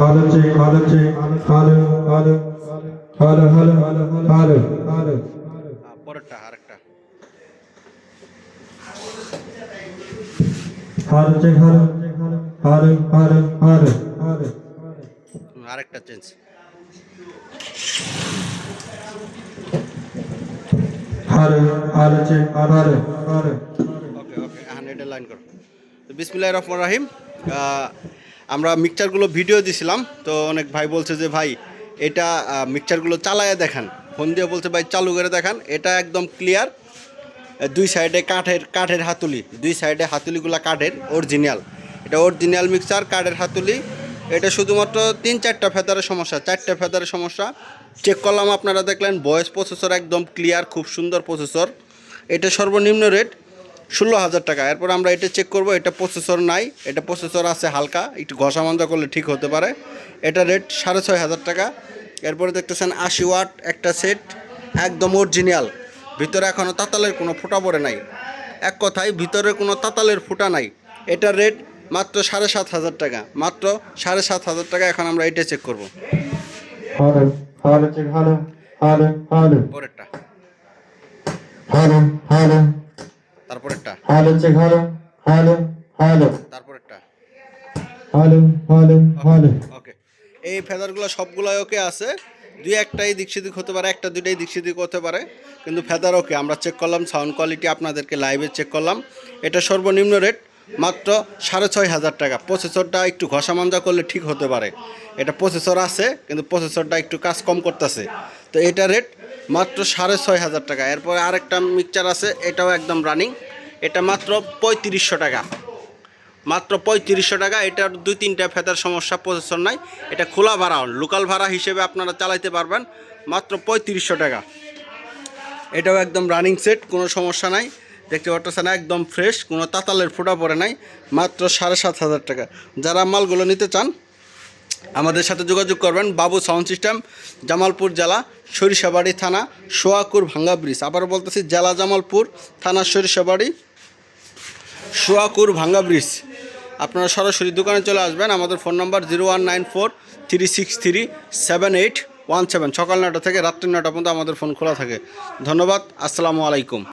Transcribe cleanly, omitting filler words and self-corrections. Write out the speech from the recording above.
Hello, check, hello, check, hello, hello, hello, hello, hello, hello. পরেরটা আরেকটা Hello, check, hello, hello, hello, hello, hello. আরেকটা change Hello, hello, check, hello, hello. ওকে ওকে এখন এটা line করো। তো বিসমিল্লাহির রহমানির রহিম। আমরা মিক্সচারগুলো ভিডিও দিছিলাম, তো অনেক ভাই বলছে যে ভাই এটা মিক্সচারগুলো চালায়া দেখান, ফোন দিয়ে বলছে ভাই চালু করে দেখান। এটা একদম ক্লিয়ার, দুই সাইডে কাঠের হাতুলি, দুই সাইডে হাতুলিগুলো কাঠের অরিজিনাল। এটা অরিজিনাল মিক্সচার, কাঠের হাতুলি। এটা শুধুমাত্র 3-4টা ফেদারের সমস্যা, 4টা ফেদারের সমস্যা চেক করলাম। আপনারা দেখলেন ভয়েস প্রসেসর একদম ক্লিয়ার, খুব সুন্দর প্রসেসর। এটা সর্বনিম্ন রেট 16,000 টাকা। এরপর আমরা এটা চেক করব, এটা প্রসেসর নাই, এটা প্রসেসর আছে হালকা, একটু ঘষা মাজা করলে ঠিক হতে পারে। এটা রেট 6,500 টাকা। এরপরে দেখতেছেন 80 ওয়াট একটা সেট, একদম অরিজিনাল, ভিতরে এখনও তাতালের কোনো ফুটা পড়ে নাই। এক কথায় ভিতরে কোনো তাতালের ফুটা নাই। এটার রেট মাত্র 7,500 টাকা, মাত্র 7,500 টাকা। এখন আমরা এটা চেক করব। Hello, hello, check, hello, hello, hello. পরেরটা, Hello, hello, তারপরেরটা, hello, check, hello, hello, hello, তারপরেরটা। hello, hello, hello. ওকে, এই ফেদারগুলো সবগুলোই ওকে আছে। দুই একটাই দিক সেদিক হতে পারে, একটা দুইটাই দিক সেদিক হতে পারে, কিন্তু ফেদার ওকে। আমরা চেক করলাম, সাউন্ড কোয়ালিটি আপনাদেরকে লাইভে চেক করলাম। এটা সর্বনিম্ন রেট মাত্র 6,500 টাকা। প্রসেসরটা একটু ঘষা মাজা করলে ঠিক হতে পারে। এটা প্রসেসর আছে, কিন্তু প্রসেসরটা একটু কাজ কম করতেছে। তো এটা রেট মাত্র 6,500 টাকা। এরপরে আরেকটা মিক্সচার আছে, এটাও একদম রানিং। এটা মাত্র 3500 টাকা, মাত্র 3500 টাকা। এটার 2-3টা ফেদার সমস্যা, প্রসেসর নাই। এটা খোলা ভাড়া, লোকাল ভাড়া হিসেবে আপনারা চালাইতে পারবেন, মাত্র 3500 টাকা। এটাও একদম রানিং সেট, কোনো সমস্যা নাই। দেখতে পাচ্ছেন একদম ফ্রেশ, কোনো তাতালের ফোঁটা পড়ে নাই, মাত্র 7,500 টাকা। যারা মালগুলো নিতে চান আমাদের সাথে যোগাযোগ করবেন। বাবু সাউন্ড সিস্টেম, জামালপুর জেলা, সরিষাবাড়ি থানা, সোয়াকুর ভাঙ্গা ব্রিজ। আবারও বলতেছি, জেলা জামালপুর, থানা সরিষাবাড়ি, সোয়াকুর ভাঙ্গা ব্রিজ। আপনারা সরাসরি দোকানে চলে আসবেন। আমাদের ফোন নাম্বার 0194-363-7817। সকাল 9টা থেকে রাত্রি 9টা পর্যন্ত আমাদের ফোন খোলা থাকে। ধন্যবাদ, আসসালামু আলাইকুম।